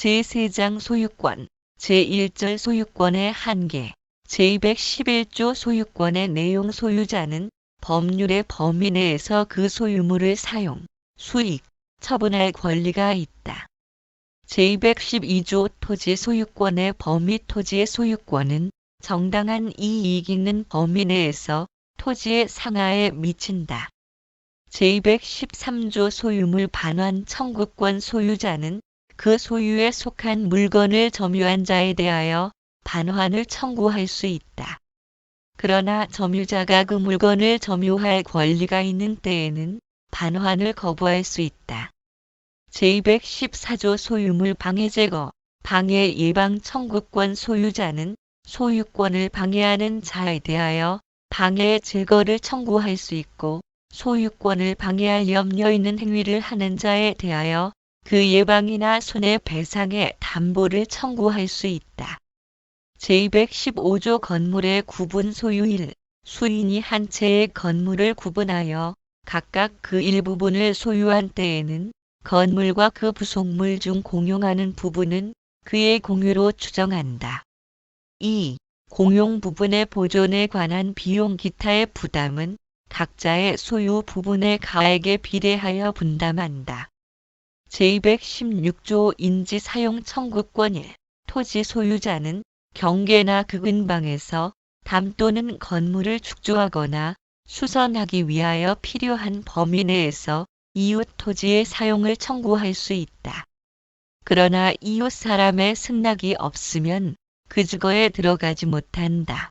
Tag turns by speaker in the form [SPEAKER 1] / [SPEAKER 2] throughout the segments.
[SPEAKER 1] 제3장 소유권, 제1절 소유권의 한계, 제211조 소유권의 내용 소유자는 법률의 범위 내에서 그 소유물을 사용, 수익, 처분할 권리가 있다. 제212조 토지 소유권의 범위 토지의 소유권은 정당한 이익 있는 범위 내에서 토지의 상하에 미친다. 제213조 소유물 반환 청구권 소유자는 그 소유에 속한 물건을 점유한 자에 대하여 반환을 청구할 수 있다. 그러나 점유자가 그 물건을 점유할 권리가 있는 때에는 반환을 거부할 수 있다. 제214조 소유물 방해 제거, 방해 예방 청구권 소유자는 소유권을 방해하는 자에 대하여 방해 제거를 청구할 수 있고 소유권을 방해할 염려 있는 행위를 하는 자에 대하여 그 예방이나 손해배상의 담보를 청구할 수 있다. 제215조 건물의 구분 소유일, 수인이 한 채의 건물을 구분하여 각각 그 일부분을 소유한 때에는 건물과 그 부속물 중 공용하는 부분은 그의 공유로 추정한다. 2. 공용 부분의 보존에 관한 비용 기타의 부담은 각자의 소유 부분의 가액에 비례하여 분담한다. 제216조 인지사용 청구권 1. 토지 소유자는 경계나 그 근방에서 담 또는 건물을 축조하거나 수선하기 위하여 필요한 범위 내에서 이웃 토지의 사용을 청구할 수 있다. 그러나 이웃 사람의 승낙이 없으면 그 주거에 들어가지 못한다.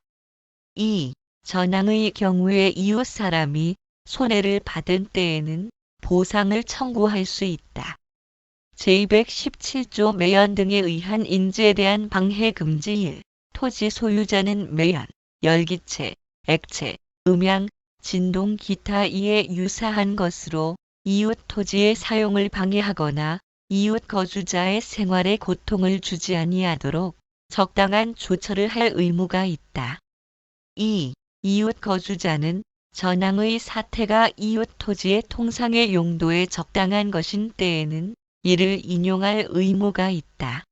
[SPEAKER 1] 2. 전항의 경우에 이웃 사람이 손해를 받은 때에는 보상을 청구할 수 있다. 제217조 매연 등에 의한 인지에 대한 방해 금지 1. 토지 소유자는 매연, 열기체, 액체, 음향, 진동 기타 이에 유사한 것으로 이웃 토지의 사용을 방해하거나 이웃 거주자의 생활에 고통을 주지 아니하도록 적당한 조처를 할 의무가 있다. 2. 이웃 거주자는 전항의 사태가 이웃 토지의 통상의 용도에 적당한 것인 때에는 이를 인용할 의무가 있다.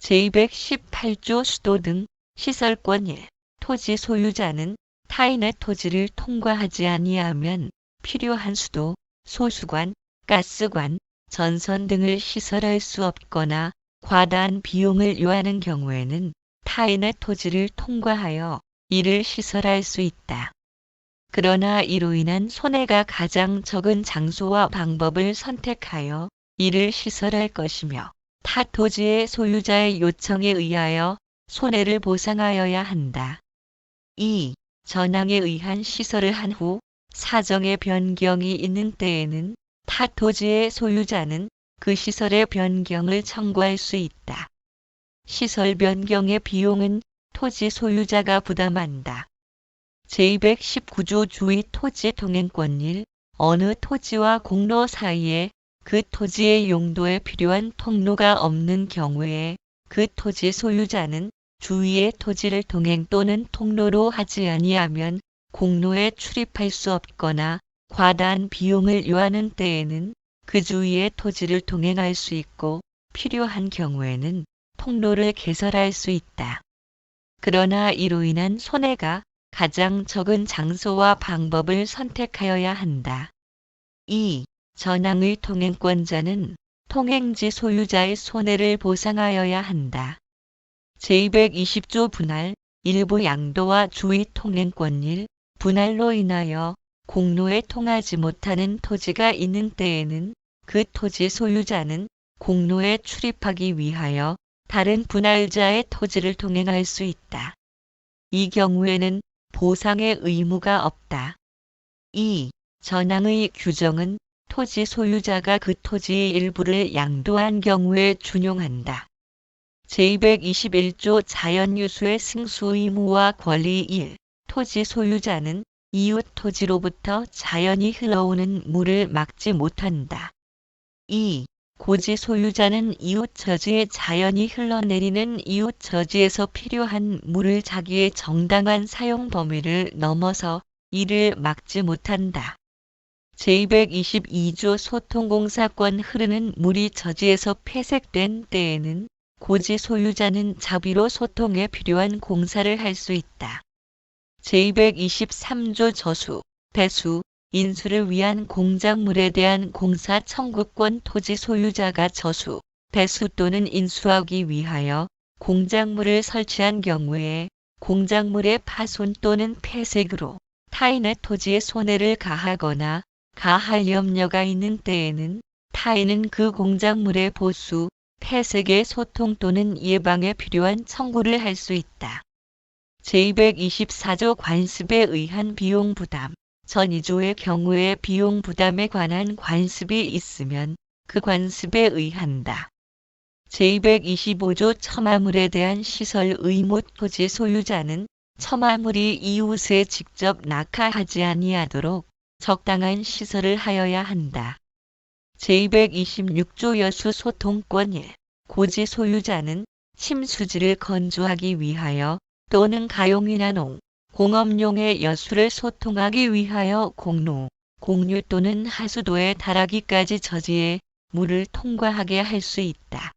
[SPEAKER 1] 제218조 수도 등 시설권 1. 토지 소유자는 타인의 토지를 통과하지 아니하면 필요한 수도, 소수관, 가스관, 전선 등을 시설할 수 없거나 과다한 비용을 요하는 경우에는 타인의 토지를 통과하여 이를 시설할 수 있다. 그러나 이로 인한 손해가 가장 적은 장소와 방법을 선택하여 이를 시설할 것이며 타 토지의 소유자의 요청에 의하여 손해를 보상하여야 한다. 2. 전항에 의한 시설을 한 후 사정의 변경이 있는 때에는 타 토지의 소유자는 그 시설의 변경을 청구할 수 있다. 시설 변경의 비용은 토지 소유자가 부담한다. 제219조 주의 토지 통행권 1. 어느 토지와 공로 사이에 그 토지의 용도에 필요한 통로가 없는 경우에 그 토지 소유자는 주위의 토지를 통행 또는 통로로 하지 아니하면 공로에 출입할 수 없거나 과다한 비용을 요하는 때에는 그 주위의 토지를 통행할 수 있고 필요한 경우에는 통로를 개설할 수 있다. 그러나 이로 인한 손해가 가장 적은 장소와 방법을 선택하여야 한다. 2. 전항의 통행권자는 통행지 소유자의 손해를 보상하여야 한다. 제220조 분할, 일부 양도와 주의 통행권 1. 분할로 인하여 공로에 통하지 못하는 토지가 있는 때에는 그 토지 소유자는 공로에 출입하기 위하여 다른 분할자의 토지를 통행할 수 있다. 이 경우에는 보상의 의무가 없다. 2. 전항의 규정은 토지 소유자가 그 토지의 일부를 양도한 경우에 준용한다. 제221조 자연유수의 승수 의무와 권리 1. 토지 소유자는 이웃 토지로부터 자연히 흘러오는 물을 막지 못한다. 2. 고지 소유자는 이웃 저지에 자연히 흘러내리는 이웃 저지에서 필요한 물을 자기의 정당한 사용 범위를 넘어서 이를 막지 못한다. 제222조 소통공사권 흐르는 물이 저지에서 폐색된 때에는 고지 소유자는 자비로 소통에 필요한 공사를 할 수 있다. 제223조 저수, 배수, 인수를 위한 공작물에 대한 공사 청구권 토지 소유자가 저수, 배수 또는 인수하기 위하여 공작물을 설치한 경우에 공작물의 파손 또는 폐색으로 타인의 토지에 손해를 가하거나 가할 염려가 있는 때에는 타인은 그 공작물의 보수, 폐색의 소통 또는 예방에 필요한 청구를 할 수 있다. 제224조 관습에 의한 비용 부담. 전 2조의 경우에 비용 부담에 관한 관습이 있으면 그 관습에 의한다. 제225조 첨화물에 대한 시설 의무 토지 소유자는 첨화물이 이웃에 직접 낙하하지 아니하도록 적당한 시설을 하여야 한다. 제226조 여수 소통권 1. 고지 소유자는 침수지를 건조하기 위하여 또는 가용이나 농, 공업용의 여수를 소통하기 위하여 공로, 공류 또는 하수도에 달하기까지 저지에 물을 통과하게 할 수 있다.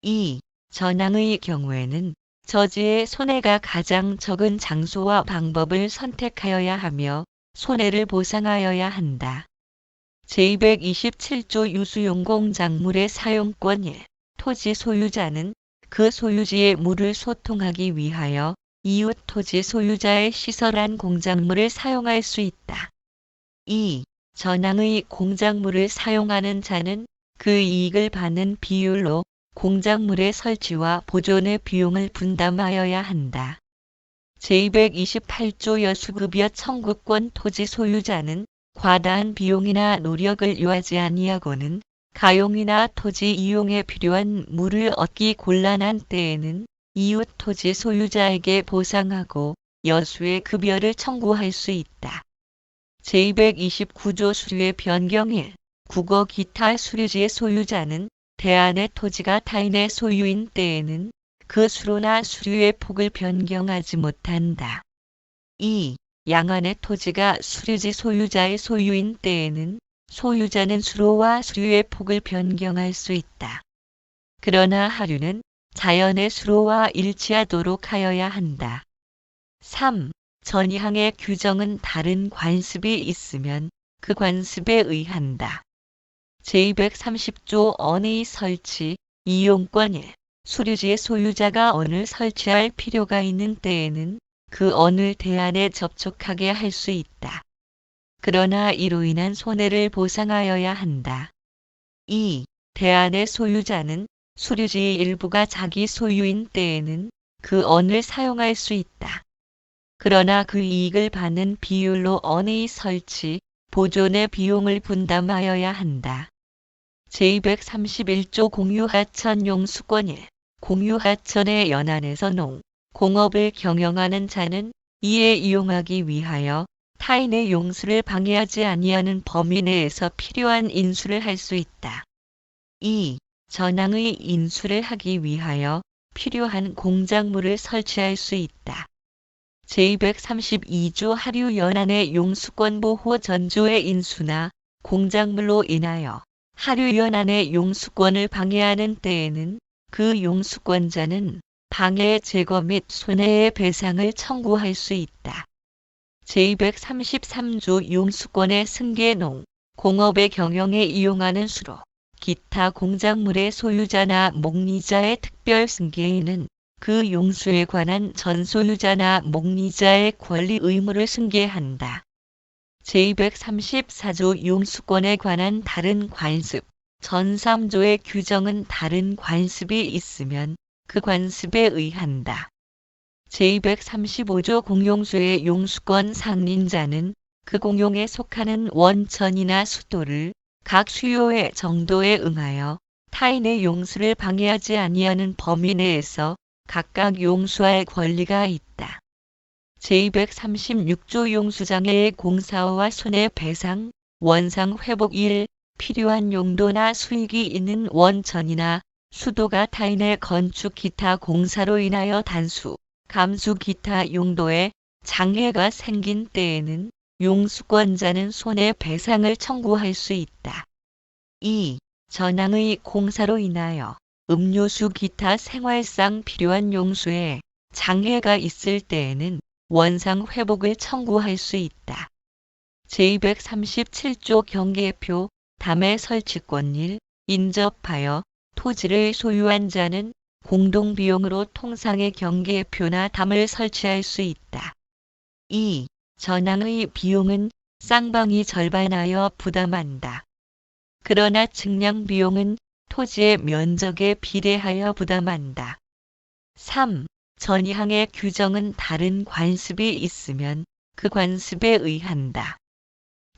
[SPEAKER 1] 2. 전항의 경우에는 저지의 손해가 가장 적은 장소와 방법을 선택하여야 하며 손해를 보상하여야 한다. 제227조 유수용 공작물의 사용권 1. 토지 소유자는 그 소유지의 물을 소통하기 위하여 이웃 토지 소유자의 시설한 공작물을 사용할 수 있다. 2. 전항의 공작물을 사용하는 자는 그 이익을 받는 비율로 공작물의 설치와 보존의 비용을 분담하여야 한다. 제228조 여수급여 청구권 토지 소유자는 과다한 비용이나 노력을 요하지 아니하고는 가용이나 토지 이용에 필요한 물을 얻기 곤란한 때에는 이웃 토지 소유자에게 보상하고 여수의 급여를 청구할 수 있다. 제229조 수류의 변경 1. 국어 기타 수류지의 소유자는 대안의 토지가 타인의 소유인 때에는 그 수로나 수류의 폭을 변경하지 못한다. 2. 양안의 토지가 수류지 소유자의 소유인 때에는 소유자는 수로와 수류의 폭을 변경할 수 있다. 그러나 하류는 자연의 수로와 일치하도록 하여야 한다. 3. 전이항의 규정은 다른 관습이 있으면 그 관습에 의한다. 제230조 언의 설치, 이용권 1. 수류지의 소유자가 언을 설치할 필요가 있는 때에는 그 언을 대안에 접촉하게 할 수 있다. 그러나 이로 인한 손해를 보상하여야 한다. 2. 대안의 소유자는 수류지의 일부가 자기 소유인 때에는 그 언을 사용할 수 있다. 그러나 그 이익을 받는 비율로 언의 설치, 보존의 비용을 분담하여야 한다. 제231조 공유하천 용수권 1. 공유하천의 연안에서 농, 공업을 경영하는 자는 이에 이용하기 위하여 타인의 용수를 방해하지 아니하는 범위 내에서 필요한 인수를 할 수 있다. 2. 전항의 인수를 하기 위하여 필요한 공작물을 설치할 수 있다. 제232조 하류 연안의 용수권 보호 전조의 인수나 공작물로 인하여 하류 연안의 용수권을 방해하는 때에는 그 용수권자는 방해 제거 및 손해의 배상을 청구할 수 있다. 제233조 용수권의 승계농, 공업의 경영에 이용하는 수로, 기타 공작물의 소유자나 목리자의 특별 승계인은 그 용수에 관한 전소유자나 목리자의 권리 의무를 승계한다. 제234조 용수권에 관한 다른 관습, 전 3조의 규정은 다른 관습이 있으면 그 관습에 의한다. 제235조 공용수의 용수권 상린자는 그 공용에 속하는 원천이나 수도를 각 수요의 정도에 응하여 타인의 용수를 방해하지 아니하는 범위 내에서 각각 용수할 권리가 있다. 제236조 용수장애의 공사와 손해배상, 원상 회복 1. 필요한 용도나 수익이 있는 원천이나 수도가 타인의 건축 기타 공사로 인하여 단수, 감수 기타 용도에 장애가 생긴 때에는 용수권자는 손해배상을 청구할 수 있다. 2. 전항의 공사로 인하여 음료수 기타 생활상 필요한 용수에 장애가 있을 때에는 원상 회복을 청구할 수 있다. 제237조 경계표 담의 설치권 1. 인접하여 토지를 소유한 자는 공동비용으로 통상의 경계표나 담을 설치할 수 있다. 2. 전항의 비용은 쌍방이 절반하여 부담한다. 그러나 측량 비용은 토지의 면적에 비례하여 부담한다. 3. 전이항의 규정은 다른 관습이 있으면 그 관습에 의한다.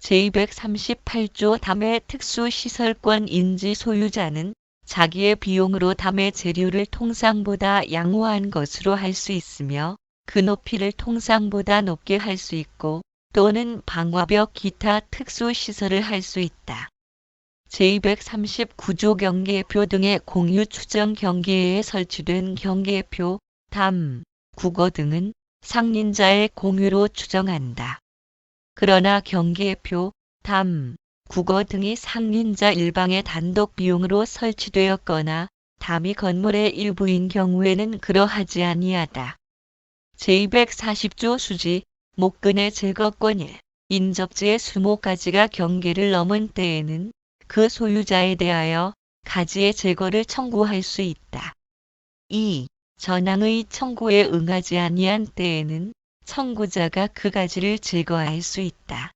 [SPEAKER 1] 제238조 담의 특수시설권 인지 소유자는 자기의 비용으로 담의 재료를 통상보다 양호한 것으로 할 수 있으며 그 높이를 통상보다 높게 할 수 있고 또는 방화벽 기타 특수시설을 할 수 있다. 제239조 경계표 등의 공유 추정 경계에 설치된 경계표, 담, 국어 등은 상린자의 공유로 추정한다. 그러나 경계표, 담, 국어 등이 상린자 일방의 단독 비용으로 설치되었거나 담이 건물의 일부인 경우에는 그러하지 아니하다. 제240조 수지, 목근의 제거권 1. 인접지의 수목가지가 경계를 넘은 때에는 그 소유자에 대하여 가지의 제거를 청구할 수 있다. 2. 전항의 청구에 응하지 아니한 때에는 청구자가 그 가지를 제거할 수 있다.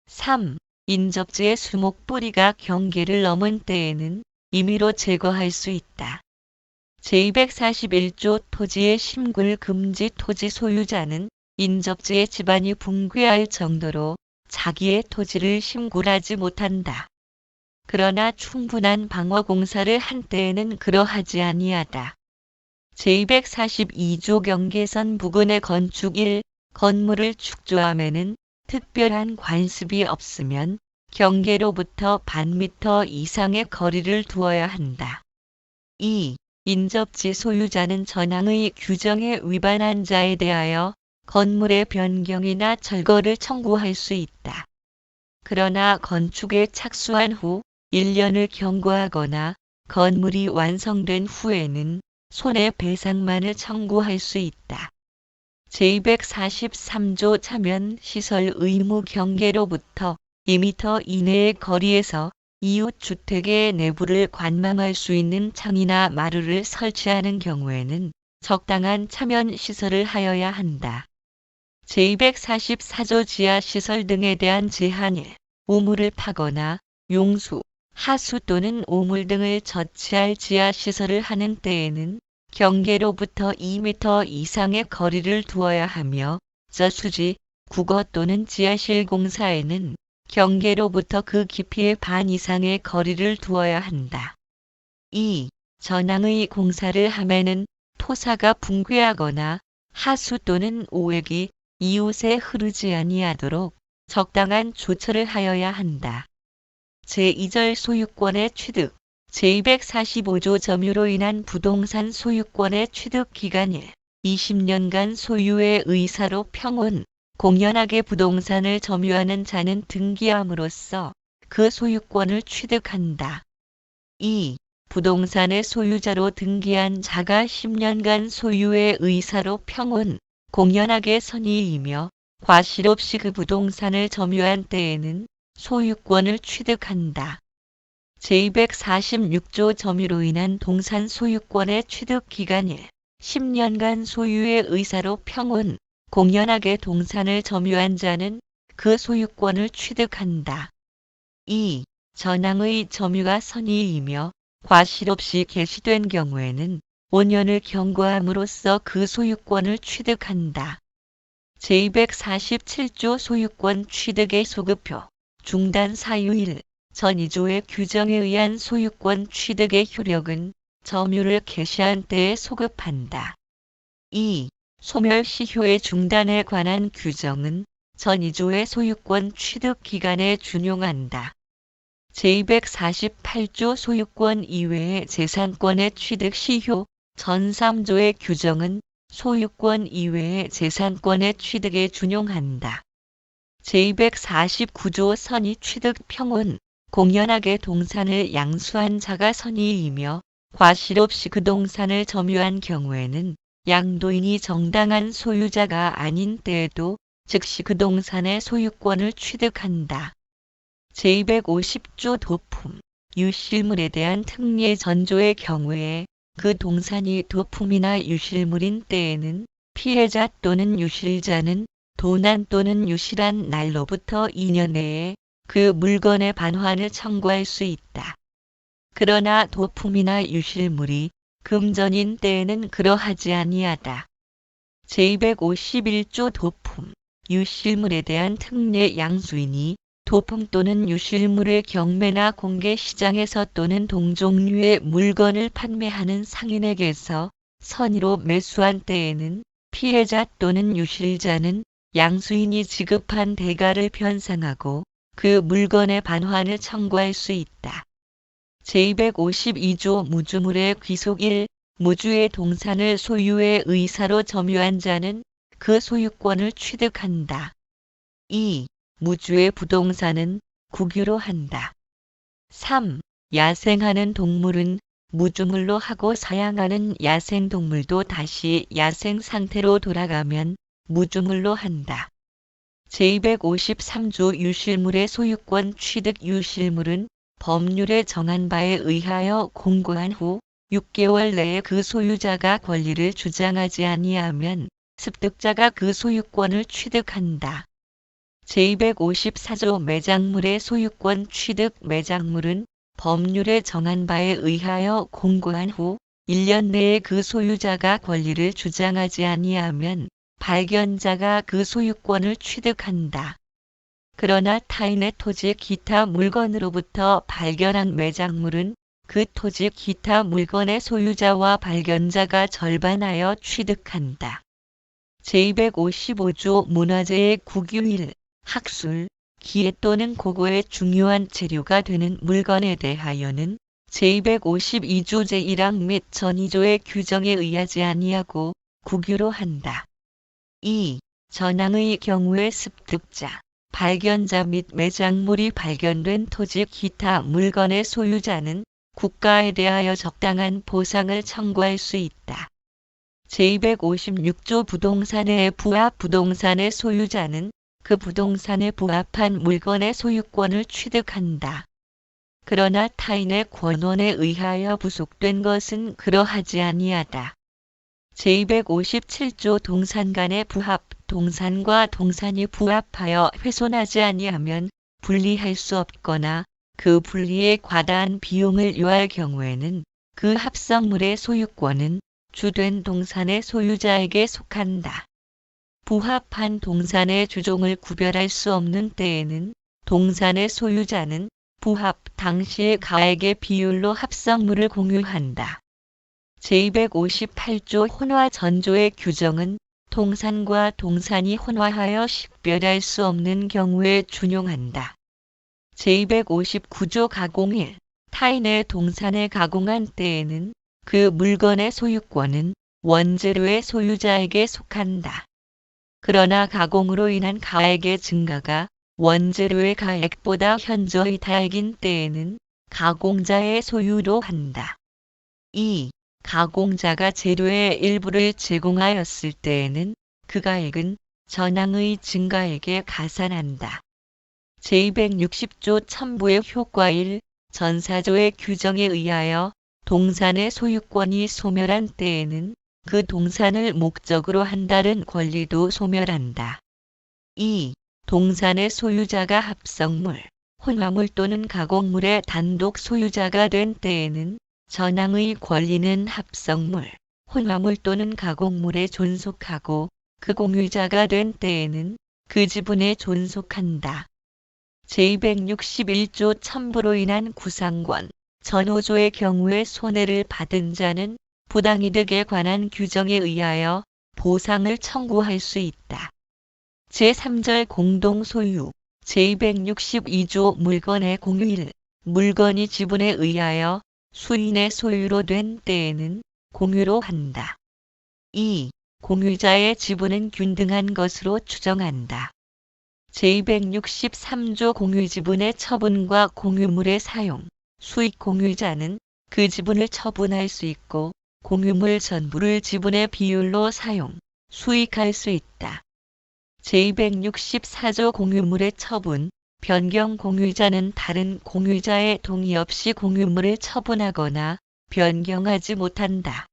[SPEAKER 1] 3. 인접지의 수목 뿌리가 경계를 넘은 때에는 임의로 제거할 수 있다. 제241조 토지의 심굴 금지 토지 소유자는 인접지의 집안이 붕괴할 정도로 자기의 토지를 심굴하지 못한다. 그러나 충분한 방어 공사를 한 때에는 그러하지 아니하다. 제242조 경계선 부근의 건축 1. 건물을 축조함에는 특별한 관습이 없으면 경계로부터 반미터 이상의 거리를 두어야 한다. 2. 인접지 소유자는 전항의 규정에 위반한 자에 대하여 건물의 변경이나 철거를 청구할 수 있다. 그러나 건축에 착수한 후 1년을 경과하거나 건물이 완성된 후에는 손해배상만을 청구할 수 있다. 제243조 차면 시설 의무 경계로부터 2m 이내의 거리에서 이웃 주택의 내부를 관망할 수 있는 창이나 마루를 설치하는 경우에는 적당한 차면 시설을 하여야 한다. 제244조 지하시설 등에 대한 제한 1. 우물을 파거나 용수, 하수 또는 우물 등을 저치할 지하시설을 하는 때에는 경계로부터 2m 이상의 거리를 두어야 하며 저수지, 국어 또는 지하실 공사에는 경계로부터 그 깊이의 반 이상의 거리를 두어야 한다. 2. 전항의 공사를 함에는 토사가 붕괴하거나 하수 또는 오액이 이웃에 흐르지 아니하도록 적당한 조처를 하여야 한다. 제2절 소유권의 취득, 제245조 점유로 인한 부동산 소유권의 취득 기간 1. 20년간 소유의 의사로 평온, 공연하게 부동산을 점유하는 자는 등기함으로써 그 소유권을 취득한다. 2. 부동산의 소유자로 등기한 자가 10년간 소유의 의사로 평온, 공연하게 선의이며 과실 없이 그 부동산을 점유한 때에는 소유권을 취득한다. 제246조 점유로 인한 동산 소유권의 취득 기간 1. 10년간 소유의 의사로 평온, 공연하게 동산을 점유한 자는 그 소유권을 취득한다. 2. 전항의 점유가 선의이며 과실 없이 개시된 경우에는 5년을 경과함으로써 그 소유권을 취득한다. 제247조 소유권 취득의 소급표, 중단 사유 1. 전 2조의 규정에 의한 소유권 취득의 효력은 점유를 개시한 때에 소급한다. 2. 소멸시효의 중단에 관한 규정은 전 2조의 소유권 취득 기간에 준용한다. 제248조 소유권 이외의 재산권의 취득 시효, 전 3조의 규정은 소유권 이외의 재산권의 취득에 준용한다. 제249조 선의 취득 평은 공연하게 동산을 양수한 자가 선의이며 과실 없이 그 동산을 점유한 경우에는 양도인이 정당한 소유자가 아닌 때에도 즉시 그 동산의 소유권을 취득한다. 제250조 도품, 유실물에 대한 특례 전조의 경우에 그 동산이 도품이나 유실물인 때에는 피해자 또는 유실자는 도난 또는 유실한 날로부터 2년 내에 그 물건의 반환을 청구할 수 있다. 그러나 도품이나 유실물이 금전인 때에는 그러하지 아니하다. 제251조 도품, 유실물에 대한 특례 양수인이 도품 또는 유실물을 경매나 공개 시장에서 또는 동종류의 물건을 판매하는 상인에게서 선의로 매수한 때에는 피해자 또는 유실자는 양수인이 지급한 대가를 변상하고 그 물건의 반환을 청구할 수 있다. 제252조 무주물의 귀속 1. 무주의 동산을 소유의 의사로 점유한 자는 그 소유권을 취득한다. 2. 무주의 부동산은 국유로 한다. 3. 야생하는 동물은 무주물로 하고 사양하는 야생동물도 다시 야생 상태로 돌아가면 무주물로 한다. 제253조 유실물의 소유권 취득 유실물은 법률에 정한 바에 의하여 공고한 후 6개월 내에 그 소유자가 권리를 주장하지 아니하면 습득자가 그 소유권을 취득한다. 제254조 매장물의 소유권 취득 매장물은 법률에 정한 바에 의하여 공고한 후 1년 내에 그 소유자가 권리를 주장하지 아니하면 발견자가 그 소유권을 취득한다. 그러나 타인의 토지 기타 물건으로부터 발견한 매장물은 그 토지 기타 물건의 소유자와 발견자가 절반하여 취득한다. 제255조 문화재의 국유 1. 학술, 기회 또는 고고의 중요한 재료가 되는 물건에 대하여는 제252조 제1항 및 전2조의 규정에 의하지 아니하고 국유로 한다. 2. 전항의 경우에 습득자, 발견자 및 매장물이 발견된 토지 기타 물건의 소유자는 국가에 대하여 적당한 보상을 청구할 수 있다. 제256조 부동산의 부합 부동산의 소유자는 그 부동산에 부합한 물건의 소유권을 취득한다. 그러나 타인의 권원에 의하여 부속된 것은 그러하지 아니하다. 제257조 동산 간의 부합, 동산과 동산이 부합하여 훼손하지 아니하면 분리할 수 없거나 그 분리에 과다한 비용을 요할 경우에는 그 합성물의 소유권은 주된 동산의 소유자에게 속한다. 부합한 동산의 주종을 구별할 수 없는 때에는 동산의 소유자는 부합 당시의 가액의 비율로 합성물을 공유한다. 제258조 혼화전조의 규정은 동산과 동산이 혼화하여 식별할 수 없는 경우에 준용한다. 제259조 가공 1. 타인의 동산을 가공한 때에는 그 물건의 소유권은 원재료의 소유자에게 속한다. 그러나 가공으로 인한 가액의 증가가 원재료의 가액보다 현저히 다액인 때에는 가공자의 소유로 한다. 2. 가공자가 재료의 일부를 제공하였을 때에는 그 가액은 전항의 증가액에 가산한다. 제260조 첨부의 효과 1. 전사조의 규정에 의하여 동산의 소유권이 소멸한 때에는 그 동산을 목적으로 한 다른 권리도 소멸한다. 2. 동산의 소유자가 합성물, 혼화물 또는 가공물의 단독 소유자가 된 때에는 전항의 권리는 합성물, 혼화물 또는 가공물에 존속하고 그 공유자가 된 때에는 그 지분에 존속한다. 제261조 첨부로 인한 구상권, 전호조의 경우에 손해를 받은 자는 부당이득에 관한 규정에 의하여 보상을 청구할 수 있다. 제3절 공동소유, 제262조 물건의 공유 1. 물건이 지분에 의하여 수인의 소유로 된 때에는 공유로 한다. 2. 공유자의 지분은 균등한 것으로 추정한다. 제263조 공유지분의 처분과 공유물의 사용, 수익 공유자는 그 지분을 처분할 수 있고 공유물 전부를 지분의 비율로 사용, 수익할 수 있다. 제264조 공유물의 처분, 변경 공유자는 다른 공유자의 동의 없이 공유물을 처분하거나 변경하지 못한다.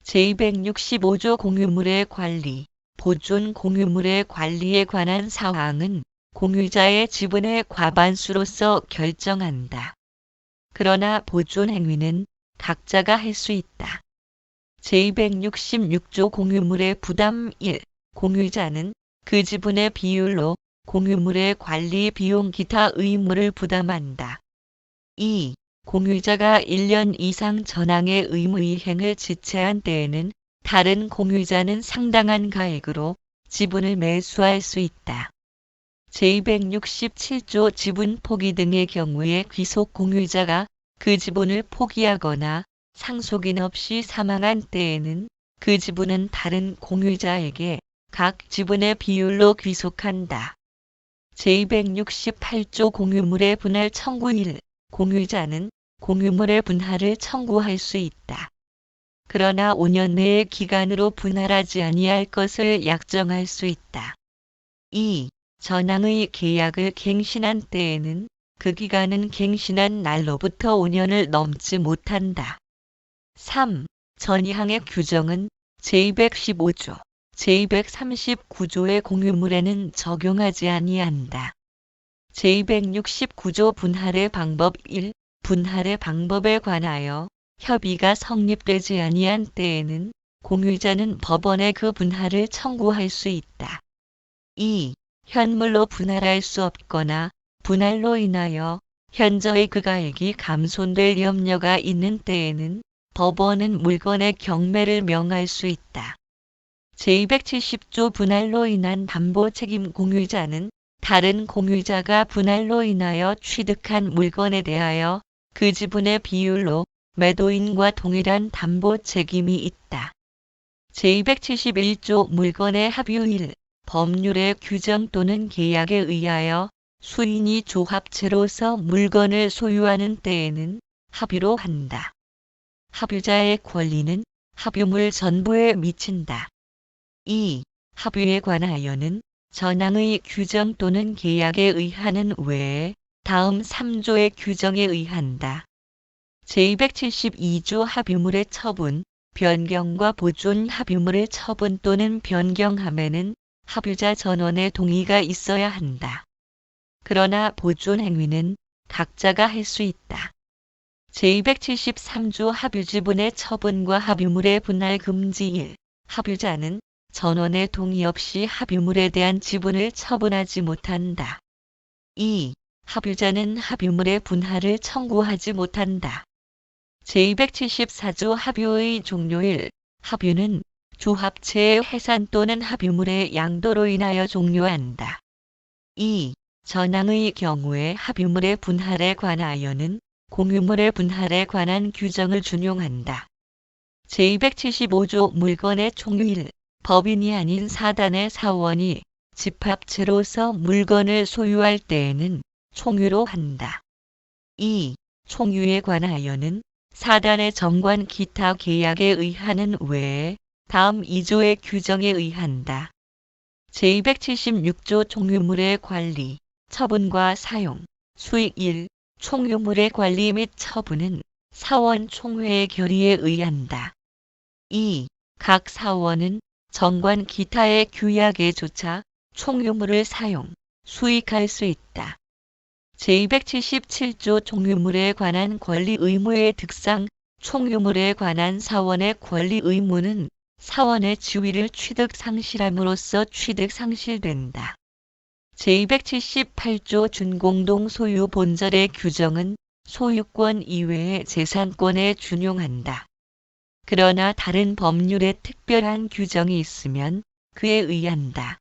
[SPEAKER 1] 제265조 공유물의 관리, 보존 공유물의 관리에 관한 사항은 공유자의 지분의 과반수로서 결정한다. 그러나 보존 행위는 각자가 할 수 있다. 제266조 공유물의 부담 1. 공유자는 그 지분의 비율로 공유물의 관리 비용 기타 의무를 부담한다. 2. 공유자가 1년 이상 전항의 의무 이행을 지체한 때에는 다른 공유자는 상당한 가액으로 지분을 매수할 수 있다. 제267조 지분 포기 등의 경우에 귀속 공유자가 그 지분을 포기하거나 상속인 없이 사망한 때에는 그 지분은 다른 공유자에게 각 지분의 비율로 귀속한다. 제268조 공유물의 분할 청구 1. 공유자는 공유물의 분할을 청구할 수 있다. 그러나 5년 내의 기간으로 분할하지 아니할 것을 약정할 수 있다. 2. 전항의 계약을 갱신한 때에는 그 기간은 갱신한 날로부터 5년을 넘지 못한다. 3. 전이항의 규정은 제215조, 제239조의 공유물에는 적용하지 아니한다. 제269조 분할의 방법 1. 분할의 방법에 관하여 협의가 성립되지 아니한 때에는 공유자는 법원에 그 분할을 청구할 수 있다. 2. 현물로 분할할 수 없거나 분할로 인하여 현저히 그 가액이 감손될 염려가 있는 때에는 법원은 물건의 경매를 명할 수 있다. 제270조 분할로 인한 담보 책임 공유자는 다른 공유자가 분할로 인하여 취득한 물건에 대하여 그 지분의 비율로 매도인과 동일한 담보 책임이 있다. 제271조 물건의 합유 1. 법률의 규정 또는 계약에 의하여 수인이 조합체로서 물건을 소유하는 때에는 합유로 한다. 합유자의 권리는 합유물 전부에 미친다. 2. 합유에 관하여는 전항의 규정 또는 계약에 의하는 외에 다음 3조의 규정에 의한다. 제272조 합유물의 처분, 변경과 보존 합유물의 처분 또는 변경함에는 합유자 전원의 동의가 있어야 한다. 그러나 보존 행위는 각자가 할 수 있다. 제273조 합유지분의 처분과 합유물의 분할 금지 1. 합유자는 전원의 동의 없이 합유물에 대한 지분을 처분하지 못한다. 2. 합유자는 합유물의 분할을 청구하지 못한다. 제274조 합유의 종료 1. 합유는 조합체의 해산 또는 합유물의 양도로 인하여 종료한다. 2. 전항의 경우에 합유물의 분할에 관하여는 공유물의 분할에 관한 규정을 준용한다. 제275조 물건의 총유 1. 법인이 아닌 사단의 사원이 집합체로서 물건을 소유할 때에는 총유로 한다. 2. 총유에 관하여는 사단의 정관 기타 계약에 의하는 외에 다음 2조의 규정에 의한다. 제276조 총유물의 관리, 처분과 사용, 수익 1. 총유물의 관리 및 처분은 사원 총회의 결의에 의한다. 2. 각 사원은 정관 기타의 규약에 조차 총유물을 사용, 수익할 수 있다. 제277조 총유물에 관한 권리 의무의 특상, 총유물에 관한 사원의 권리 의무는 사원의 지위를 취득 상실함으로써 취득 상실된다. 제278조 준공동 소유 본절의 규정은 소유권 이외의 재산권에 준용한다. 그러나 다른 법률에 특별한 규정이 있으면 그에 의한다.